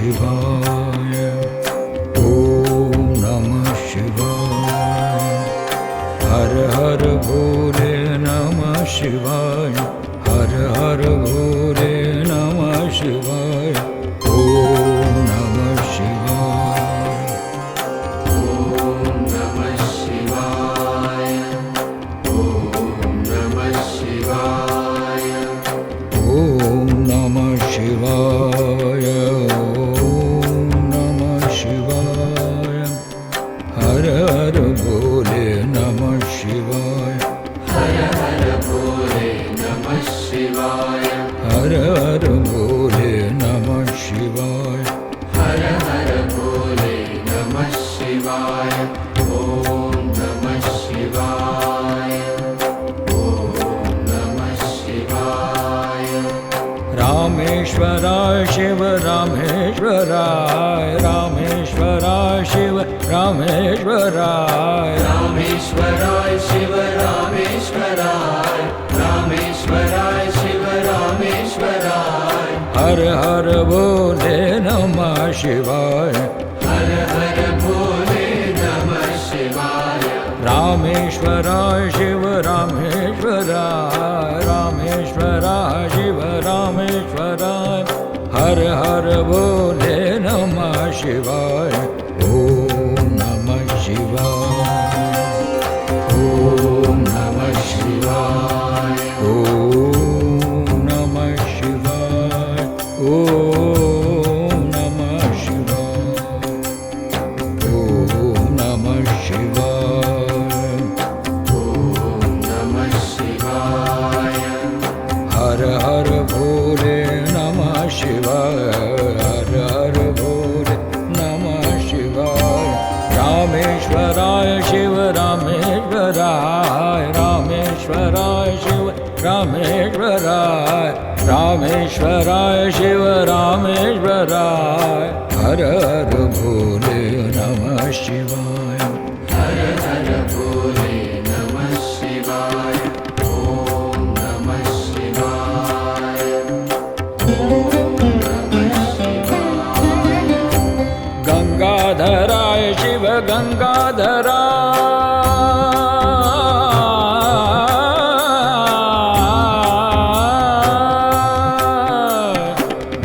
शिवाय ॐ नमः शिवाय हर हर भोले नमः शिवाय हर हर भोले नमः शिवाय ॐ नमः शिवाय ॐ नमः शिवाय ॐ नमः शिवाय ॐ नमः शिवाय ॐ नमः शिवाय हर हर भोले नमः शिवाय हर हर भोले नमः शिवाय हर हर भोले नमः शिवाय हर हर भोले नमः शिवाय ॐ नमः शिवाय ॐ नमः शिवाय रामेश्वराय शिव रामेश्वराय रामेश्वराय शिव रामेश्वराय रामेश्वराय शिव रामेश्वराय रामेश्वराय शिव रामेश्वराय हर हर भोले नमः शिवाय हर हर भोले नमः शिवाय रामेश्वराय शिव रामेश्वराय रामेश्वराय शिव रामेश्वराय हर हर भोले नमः शिवाय ॐ नमः शिवाय ॐ नमः शिवाय ॐ नमः शिवाय ॐ नमः शिवाय ॐ नमः शिवाय ॐ नमः शिवाय हर हर भोले नमः शिवाय हर हर भोले नमः शिवाय रामेश्वराय शिव रामेश्वराय रामेश्वराय शिव रामेश्वराय रामेश्वराय शिव रामेश्वराय हर हर भोले नमः शिवाय हर हर भोले नमः शिवाय ॐ नमः शिवाय ॐ नमः शिवाय गंगाधराय शिव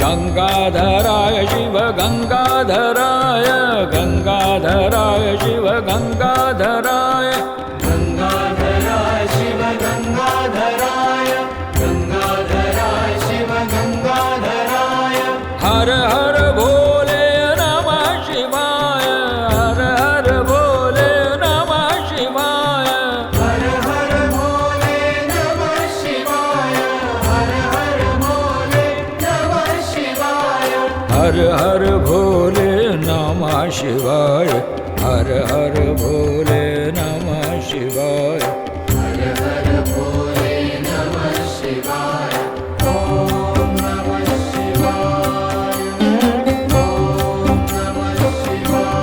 गंगाधराय शिव गंगाधराय गंगाधराय शिव गंगाधराय गंगाधराय शिव गंगाधराय गंगाधराय शिव गंगाधराय हर हर भोले नमः शिवाय हर हर भोले नमः शिवाय हर हर भोले नमः शिवाय हर हर भोले नमः शिवाय हर हर भोले नमः शिवाय हर हर भोले नमः शिवाय हर हर भोले नमः शिवाय ॐ नमः शिवाय ॐ नमः शिवाय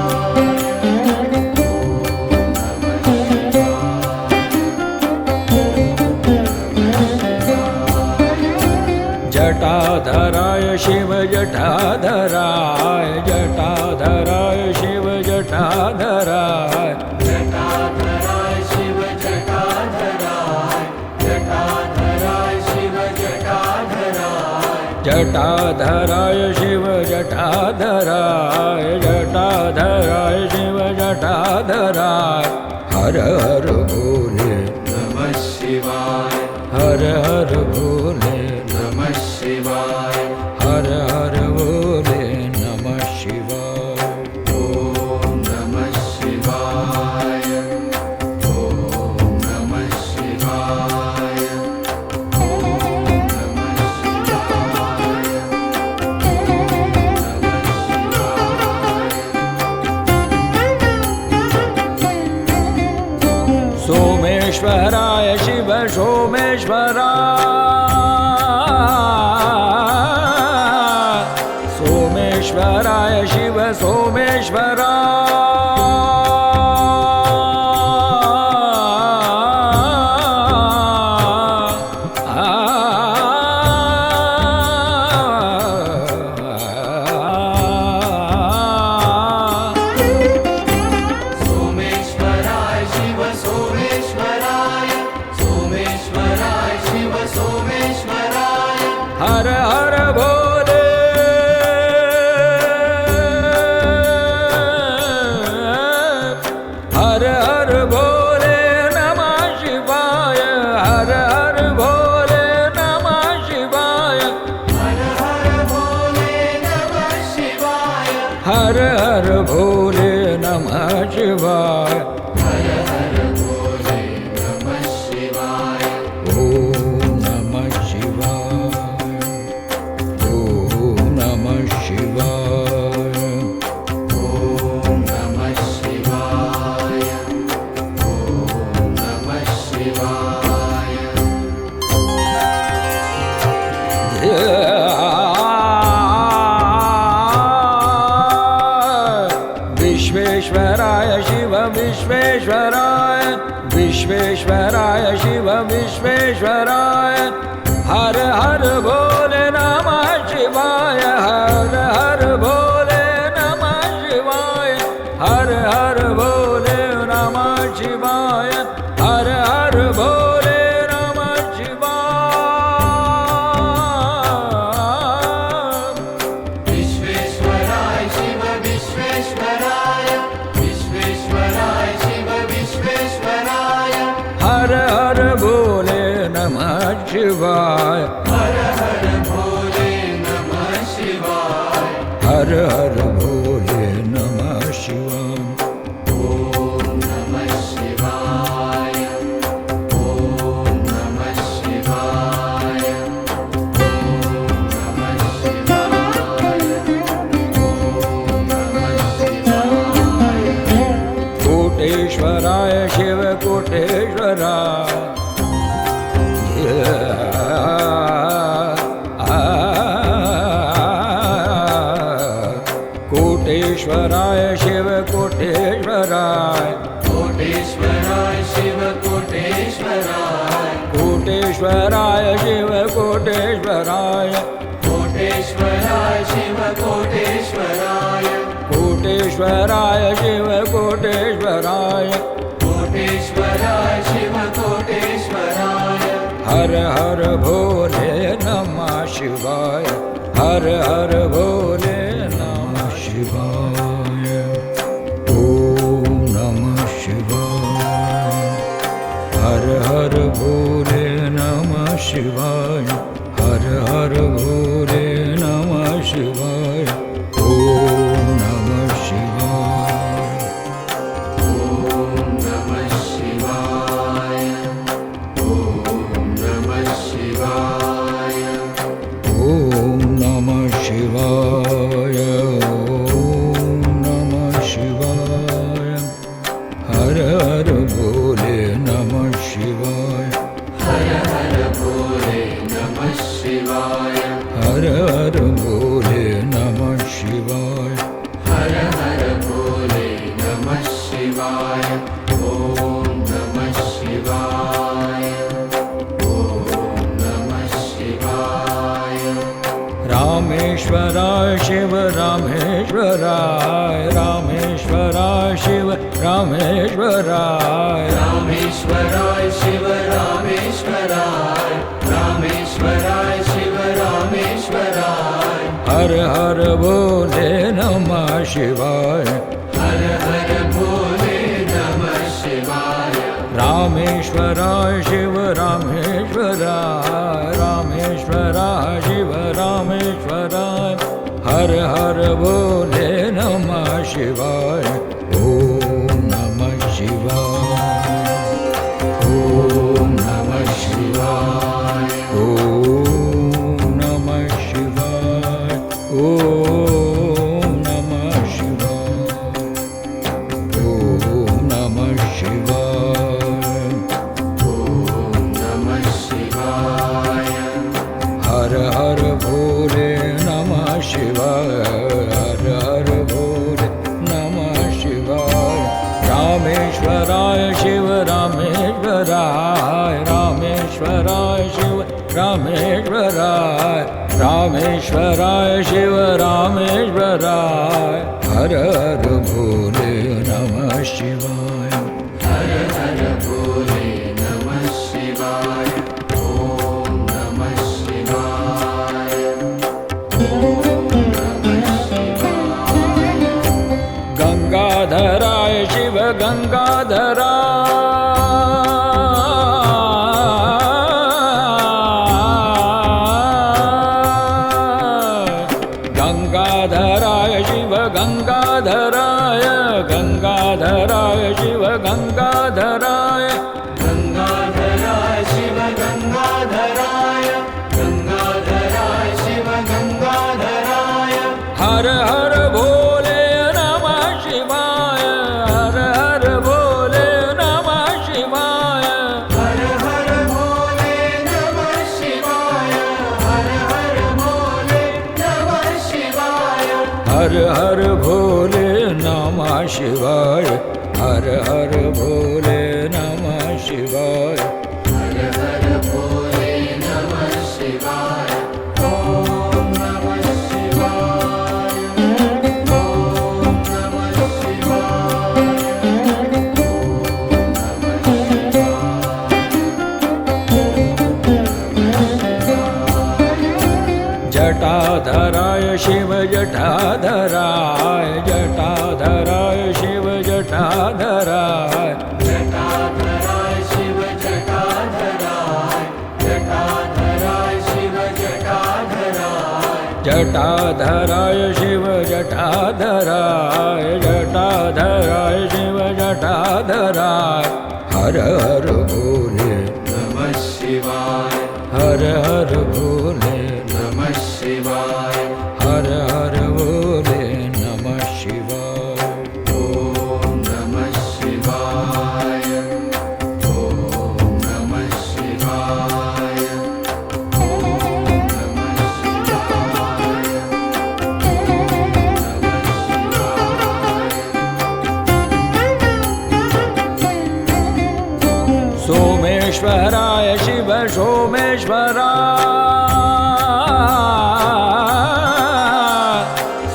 जटाधराय शिव जटाधराय जटाधराय शिव जटाधराय जटाधराय शिव जटाधराय जटाधराय शिव जटाधराय जटाधराय शिव जटाधराय जटाधराय शिव जटाधराय हर हर भोले नमः शिवाय हर हर भोले नमः शिवाय हर हर भोले नमः शिवाय ॐ नमः शिवाय ॐ नमः शिवाय ॐ नमः शिवाय सोमेश्वराय शिव सोमेश्वराय सोमेश्वराय शिव सोमेश्वराय हर हर भोले नमः शिवाय हर हर भोले नमः शिवाय ओम नमः शिवाय ओम नमः शिवाय ओम नमः शिवाय ओम नमः शिवाय विश्वेश्वराय शिव विश्वेश्वराय विश्वेश्वराय शिव विश्वेश्वराय हर हर भोले नमः शिवाय हर हर भोले नमः शिवाय हर हर भोले नमः शिवाय हर हर भोले नमः शिवाय विश्वेश्वराय शिव विश्वेश्वराय विश्वेश्वराय शिव विश्वेश्वराय हर हर भोले नमः शिवाय हर हर भोले नमः शिवाय हर हर भोले नमः शिवाय ओम नमः शिवाय ओम नमः शिवाय ओम नमः शिवाय ओम नमः शिवाय कोटेश्वराय शिव कोटेश्वराय कोटेश्वराय शिव कोटेश्वराय कोटेश्वराय शिव कोटेश्वराय कोटेश्वराय शिव कोटेश्वराय कोटेश्वराय शिव कोटेश्वराय कोटेश्वराय शिव कोटेश्वराय कोटेश्वराय शिव कोटेश्वराय हर हर भोले नमः शिवाय हर हर भोले नमः शिवाय ओम नमः शिवाय हर हर भोले नमः शिवाय हर हर भोले नमः शिवाय ओम नमः शिवाय ओम नमः शिवाय ओम नमः शिवाय ओम नमः शिवाय ओम नमः शिवाय हर हर भोले नमः शिवाय हर हर भोले नमः शिवाय हर हर भोले नमः शिवाय हर हर भोले नमः शिवाय ओम नमः शिवाय ओम नमः शिवाय रामेश्वराय शिव रामेश्वराय रामेश्वराय शिव रामेश्वराय रामेश्वराय शिव रामेश्वराय रामेश्वराय शिव रामेश्वराय हर हर भोले नमः शिवाय हर हर भोले नमः शिवाय रामेश्वराय शिव रामेश्वराय रामेश्वराय शिव रामेश्वराय हर हर भोले नमः शिवाय ओम नमः शिवाय ओम नमः शिवाय ओम नमः शिवाय ओम नमः शिवाय ओम नमः शिवाय ओम नमः शिवाय हर हर भोले नमः शिवाय हर हर भोले नमः शिवाय रामेश्वराय शिव रामेश्वराय रामेश्वराय शिव रामेश्वराय रामेश्वराय शिव रामेश्वराय हर हर भोले नमः शिवाय हर हर भोले नमः शिवाय ओम नमः शिवाय ओम नमः शिवाय गंगाधराय शिव गंगाधराय गंगाधराय शिव गंगाधराय गंगाधराय शिव गंगाधराय गंगाधराय शिव गंगाधराय गंगाधराय शिव गंगाधराय हर हर भोले नमः शिवाय हर हर भोले नमः शिवाय हर हर भोले नमः शिवाय हर हर भोले नमः शिवाय हर हर भोले नमः शिवाय हर हर भोले नमः शिवाय हर हर भोले नमः शिवाय ओम नमः शिवाय ओम नमः शिवाय जटाधराय शिव जटाधराय जटाधराय शिव जटाधराय जटाधराय शिव जटाधराय जटाधराय शिव जटाधराय जटाधराय शिव जटाधराय जटाधराय शिव जटाधराय हर हर भोले नमः शिवाय हर हर भोले नमः शिवाय हर हर भोले नमः शिवाय ओम नमः शिवाय ओम नमः शिवाय ओम नमः शिवाय सोमेश्वराय शिव सोमेश्वराय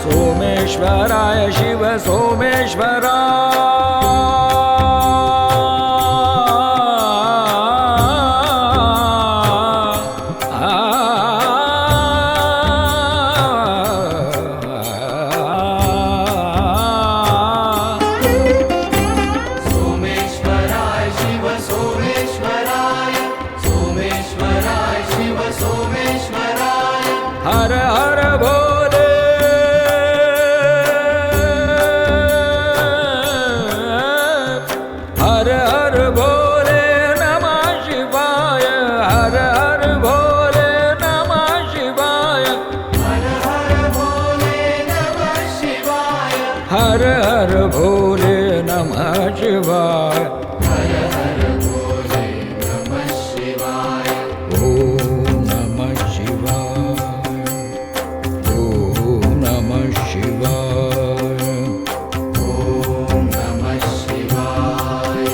सोमेश्वराय शिव सोमेश्वराय शिव सोमेश्वराय सोमेश्वराय शिव सोमेश्वराय हर हर भोले हर हर भोले नमः शिवाय हर हर भोले नमः शिवाय हर हर भोले नमः शिवाय हर हर भोले नमः शिवाय हर हर भोले नमः शिवाय ओम नमः शिवाय ओम नमः शिवाय ओम नमः शिवाय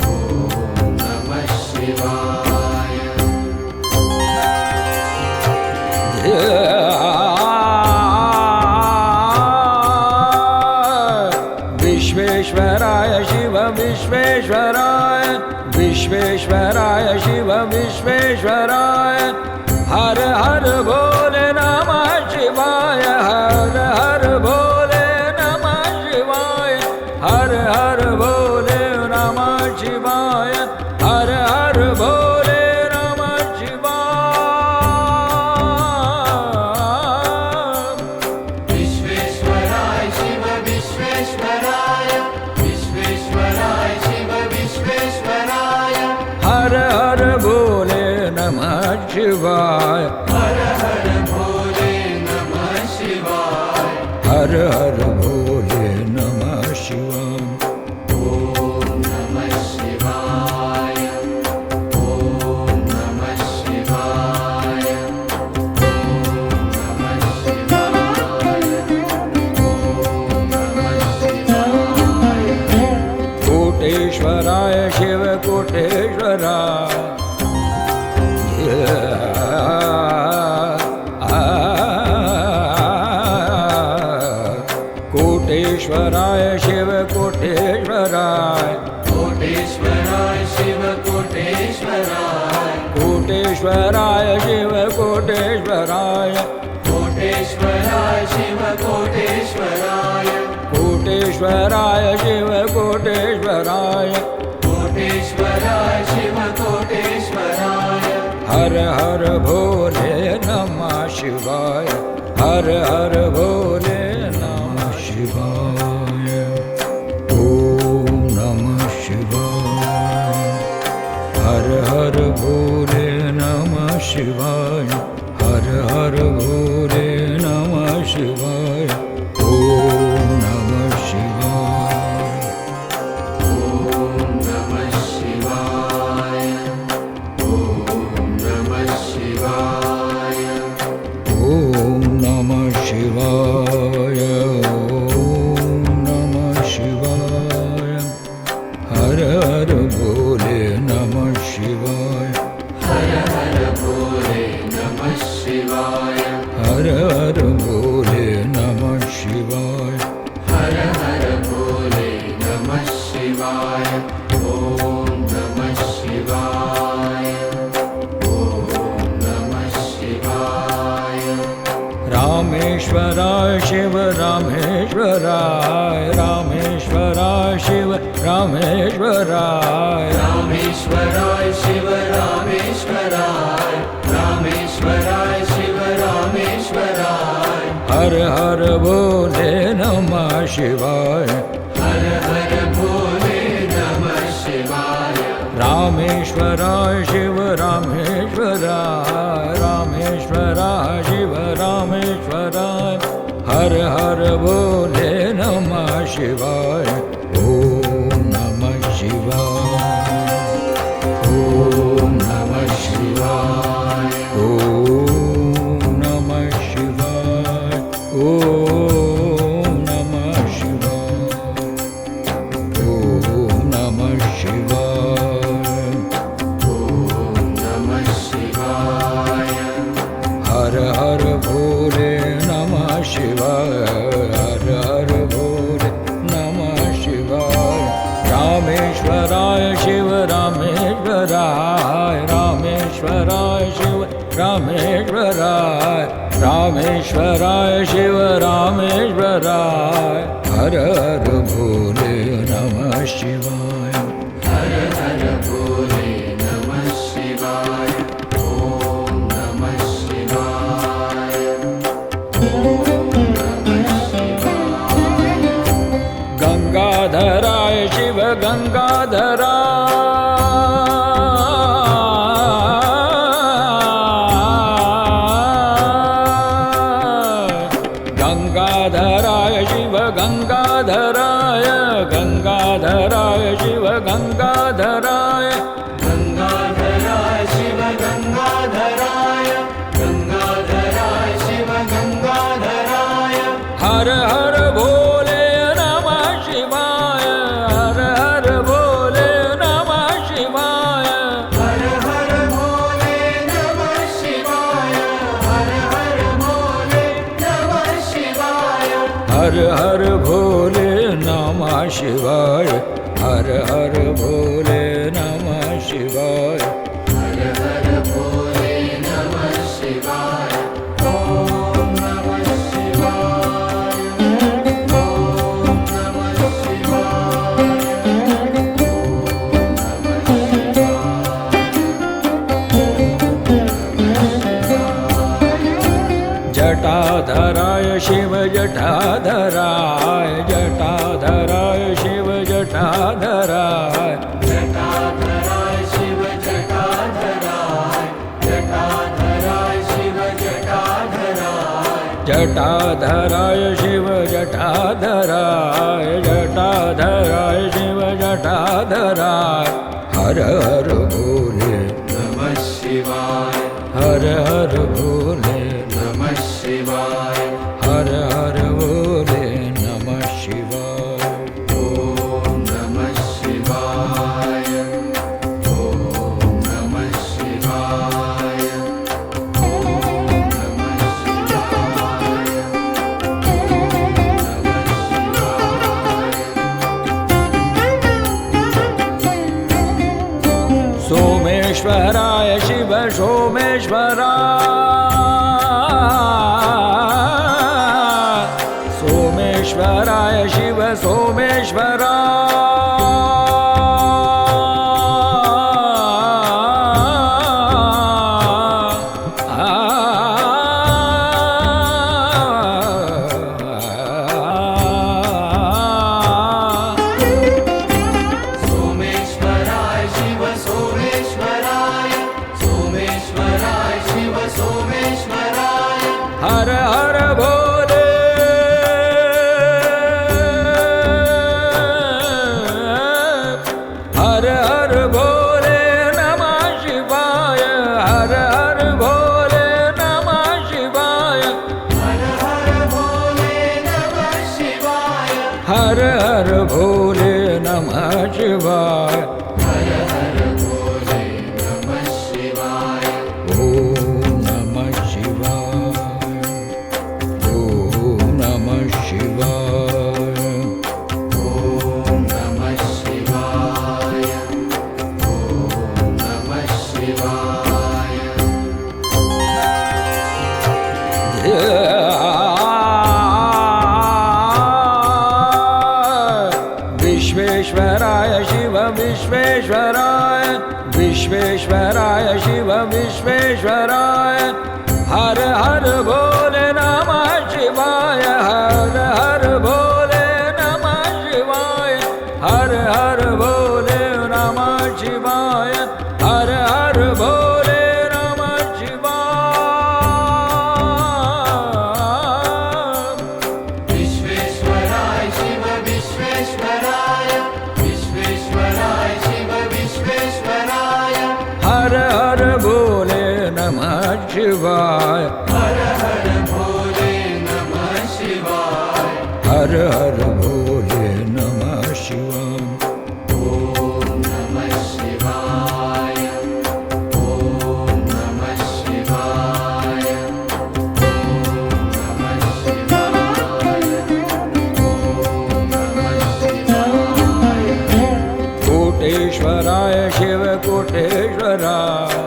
ओम नमः शिवाय विश्वेश्वराय शिव विश्वेश्वराय विश्वेश्वराय शिव विश्वेश्वराय हर हर भोले नमः शिवाय हर हर भोले नमः शिवाय हर हर भोले नमः शिवाय हर हर भोले नमः शिवाय विश्वेश्वराय शिव विश्वेश्वराय विश्वेश्वराय शिव विश्वेश्वराय हर हर भोले नमः शिवाय हर हर भोले नमः शिवाय हर हर भोले नमः शिवाय ओम नमः शिवाय ओम नमः शिवाय ओम नमः शिवाय ओम नमः शिवाय कोटेश्वराय शिव कोटेश्वराय कोटेश्वराय शिव कोटेश्वराय कोटेश्वराय शिव कोटेश्वराय कोटेश्वराय शिव कोटेश्वराय कोटेश्वराय शिव कोटेश्वराय कोटेश्वराय शिव कोटेश्वराय कोटेश्वराय शिव कोटेश्वराय हर हर भोले नमः शिवाय हर हर भोले नमः शिवाय ओम नमः शिवाय हर हर भोले नमः शिवाय हर हर भोले नमः शिवाय ओम नमः शिवाय ॐ नमः शिवाय ॐ नमः शिवाय ओम नमः शिवाय ओम नमः शिवाय हर हर भोले नमः शिवाय हर हर भोले नमः शिवाय हर हर भोले नमः शिवाय हर हर भोले नमः शिवाय ॐ नमः शिवाय ॐ नमः शिवाय रामेश्वराय शिव रामेश्वराय रामेश्वराय शिव रामेश्वराय रामेश्वराय शिव रामेश्वराय रामेश्वराय शिव रामेश्वराय हर हर भोले नमः शिवाय हर हर भोले नमः शिवाय रामेश्वराय शिव रामेश्वराय रामेश्वराय शिव रामेश्वराय हर हर भोले नमः शिवाय ओम नमः शिवाय ओम नमः शिवाय ओम नमः शिवाय ओम नमः शिवाय ओम नमः शिवाय ॐ नमः शिवाय हर हर भोले नमः शिवाय हर हर भोले नमः शिवाय रामेश्वराय शिव रामेश्वराय रामेश्वराय शिव रामेश्वराय रामेश्वराय शिव रामेश्वराय हर हर भोले नमः शिवाय हर हर भोले नमः शिवाय ॐ नमः शिवाय ॐ नमः शिवाय गंगाधराय शिव गंगाधराय शिव गंगाधराय गंगाधराय शिव गंगाधराय गंगाधराय शिव गंगाधराय गंगाधराय शिव गंगाधराय हर हर भोले नमः शिवाय हर हर भोले नमः शिवाय हर हर भोले नमः शिवाय हर हर भोले नमः शिवाय हर हर भोले नमः शिवाय हर हर भोले नमः शिवाय हर हर भोले नमः शिवाय ॐ नमः शिवाय ॐ नमः शिवाय जटाधराय शिव जटाधराय जटाधराय शिव जटाधराय जटाधराय शिव जटाधराय जटाधराय शिव जटाधराय जटाधराय शिव जटाधराय जटाधराय शिव जटाधराय हर हर भोले नमः शिवाय हर हर भोले नमः शिवाय हर हर भोले नमः शिवाय ॐ नमः शिवाय ॐ नमः शिवाय ॐ नमः शिवाय सोमेश्वराय शिव सोमेश्वराय शिव सोमेश्वराय हर हर भोले नमः शिवाय हर हर भोले नमः शिवाय ओम नमः शिवाय ओम नमः शिवाय ओम नमः शिवाय ओम नमः शिवाय विश्वेश्वराय शिव विश्वेश्वराय विश्वेश्वराय शिव विश्वेश्वराय हर हर भोले नमः शिवाय हर हर भोले नमः शिवाय हर हर भोले नमः शिवाय हर हर भोले नमः शिवाय विश्वेश्वराय शिव विश्वेश्वराय विश्वेश्वराय शिव विश्वेश्वराय हर हर भोले नमः शिवाय हर हर भोले नमः शिवाय हर हर भोले नमः शिवाय ओम नमः शिवाय ओम नमः शिवाय ओम नमः शिवाय ओम नमः शिवाय कोटेश्वराय शिव कोटेश्वराय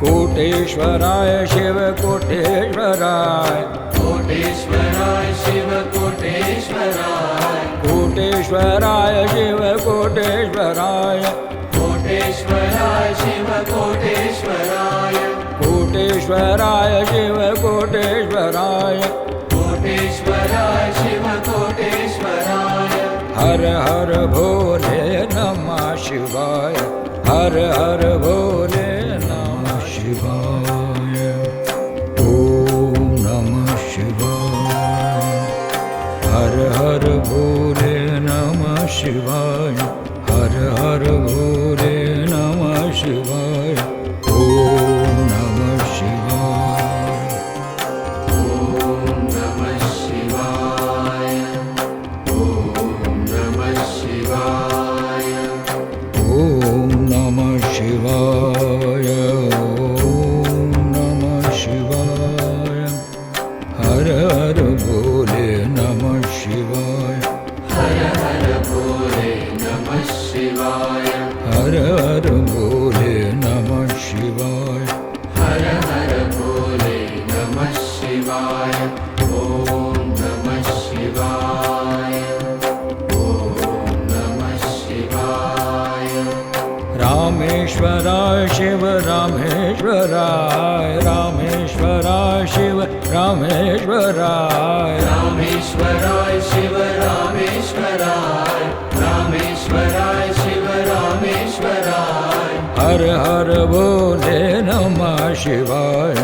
कोटेश्वराय शिव कोटेश्वराय कोटेश्वराय शिव कोटेश्वराय कोटेश्वराय शिव कोटेश्वराय कोटेश्वराय शिव कोटेश्वराय कोटेश्वराय शिव कोटेश्वराय कोटेश्वराय शिव कोटेश्वराय हर हर भोले नमः शिवाय हर हर भोले नमः शिवाय ओम नमः शिवाय हर हर भोले नमः शिवाय हर हर भोले नमः शिवाय ओम नमः शिवाय ओम नमः शिवाय ओम नमः शिवाय ओम नमः शिवाय ओम नमः शिवाय हर हर भोले नमः शिवाय हर हर भोले नमः शिवाय हर हर भोले नमः शिवाय हर हर भोले नमः शिवाय ओम नमः शिवाय ओम नमः शिवाय रामेश्वराय शिव रामेश्वराय रामेश्वराय शिव रामेश्वराय रामेश्वराय शिव रामेश्वराय रामेश्वराय शिव रामेश्वराय हर हर भोले नमः शिवाय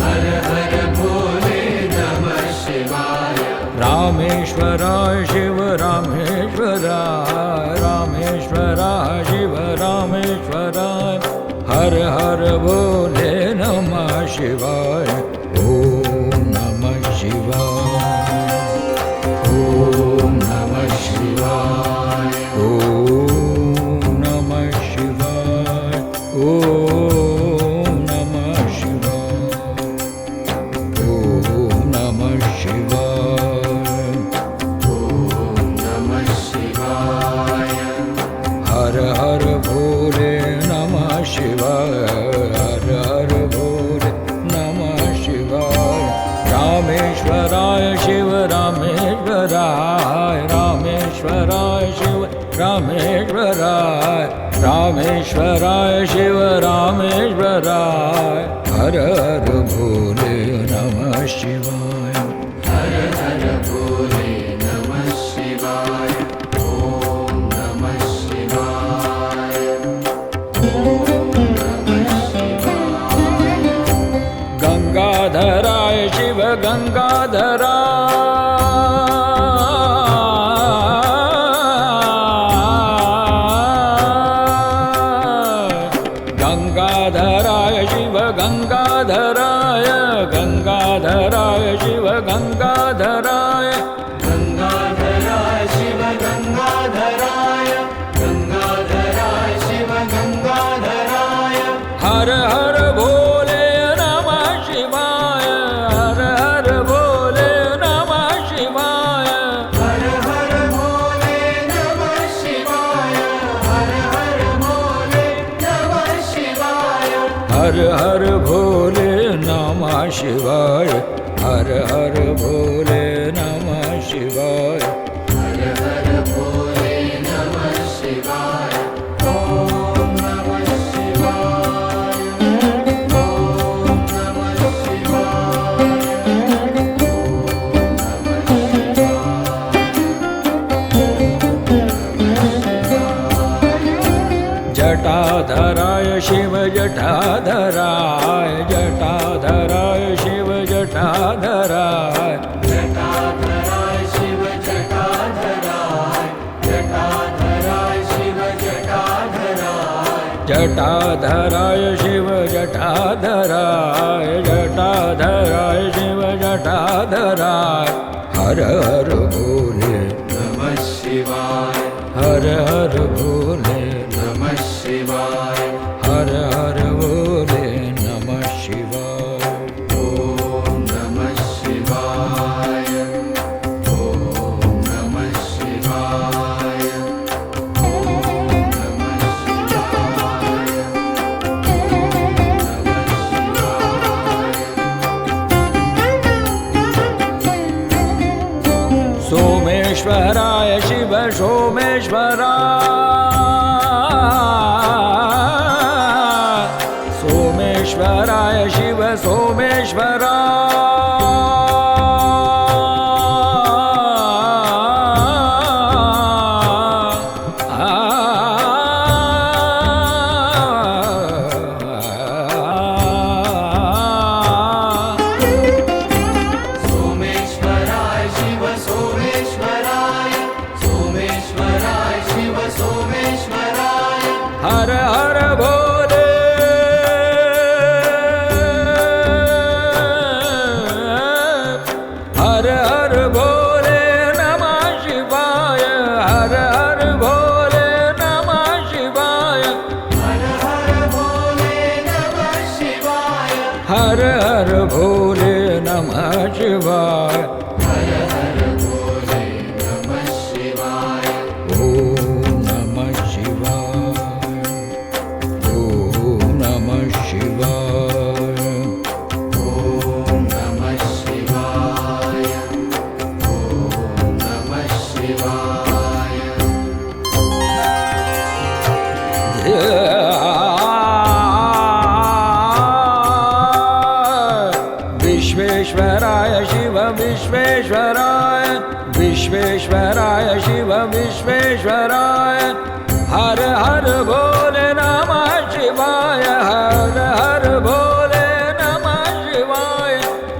हर हर भोले नमः शिवाय रामेश्वराय शिव रामेश्वराय रामेश्वराय शिव रामेश्वराय हर हर भोले नमः शिवाय ओम नमः शिवाय ओम नमः शिवाय ओम नमः शिवाय ओम नमः शिवाय ओम नमः शिवाय ओम नमः शिवाय हर हर भोले नमः शिवाय हर हर भोले नमः शिवाय रामेश्वराय शिव रामेश्वराय रामेश्वराय शिव रामेश्वराय रामेश्वराय शिव रामेश्वराय हर हर भोले नमः शिवाय हर हर भोले नमः शिवाय ओम नमः शिवाय ओम नमः शिवाय गंगाधराय शिव गंगाधराय गंगाधराय शिव गंगाधराय गंगाधराय शिव गंगाधराय गंगाधराय शिव गंगाधराय गंगाधराय शिव गंगाधराय हर हर भोले नमः शिवाय हर हर भोले नमः शिवाय हर हर भोले नमः शिवाय हर हर भोले नमः शिवाय हर हर भोले नमः शिवाय हर हर भोले नमः शिवाय हर हर भोले नमः शिवाय ओम नमः शिवाय ओम नमः शिवाय जटाधराय शिव जटाधराय जटाधराय शिव जटाधराय जटाधराय शिव जटाधराय जटाधराय शिव जटाधराय जटाधराय शिव जटाधराय जटाधराय शिव जटाधराय हर हर भोले नमः शिवाय हर हर भोले नमः शिवाय हर हर भोले नमः शिवाय ओम नमः शिवाय ओम नमः शिवाय ओम नमः शिवाय सोमेश्वराय शिव सोमेश्वराय सोमेश्वराय शिव सोमेश्वराय शिव सोमेश्वराय सोमेश्वराय शिव सोमेश्वराय हर हर भोले हर हर भोले नमः शिवाय हर हर भोले नमः शिवाय हर हर भोले नमः शिवाय हर हर भोले नमः शिवाय हर हर भोले नमः शिवाय ओम नमः शिवाय ओम नमः शिवाय ओम नमः शिवाय ओम नमः शिवाय विश्वेश्वराय शिव विश्वेश्वराय विश्वेश्वराय शिव विश्वेश्वराय हर हर भोले नमः शिवाय हर हर भोले नमः शिवाय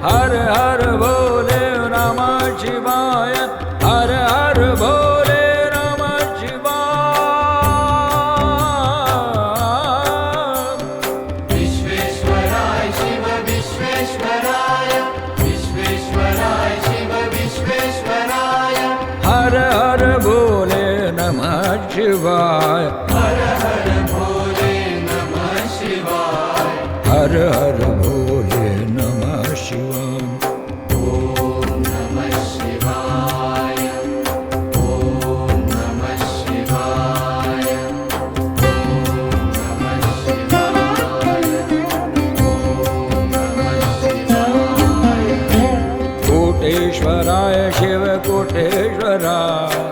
हर हर भोले नमः शिवाय हर हर भोले नमः शिवाय विश्वेश्वराय शिव विश्वेश्वराय विश्वेश्वराय शिव विश्वेश्वराय हर हर भोले नमः शिवाय हर हर भोले नमः शिवाय हर हर भोले नमः शिवाय ओम नमः शिवाय ओम नमः शिवाय ओम नमः शिवाय ओम नमः शिवाय कोटेश्वराय शिव कोटेश्वराय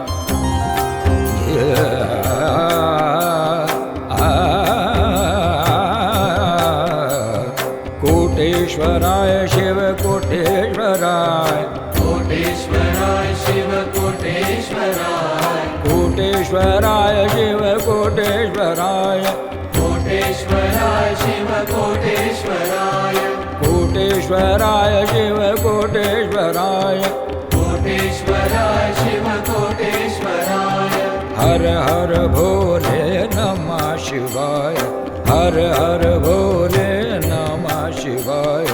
कोटेश्वराय शिव कोटेश्वराय कोटेश्वराय शिव कोटेश्वराय कोटेश्वराय शिव कोटेश्वराय कोटेश्वराय शिव कोटेश्वराय कोटेश्वराय शिव कोटेश्वराय कोटेश्वराय शिव कोटेश्वराय हर हर भोले नमः शिवाय हर हर भोले नमः शिवाय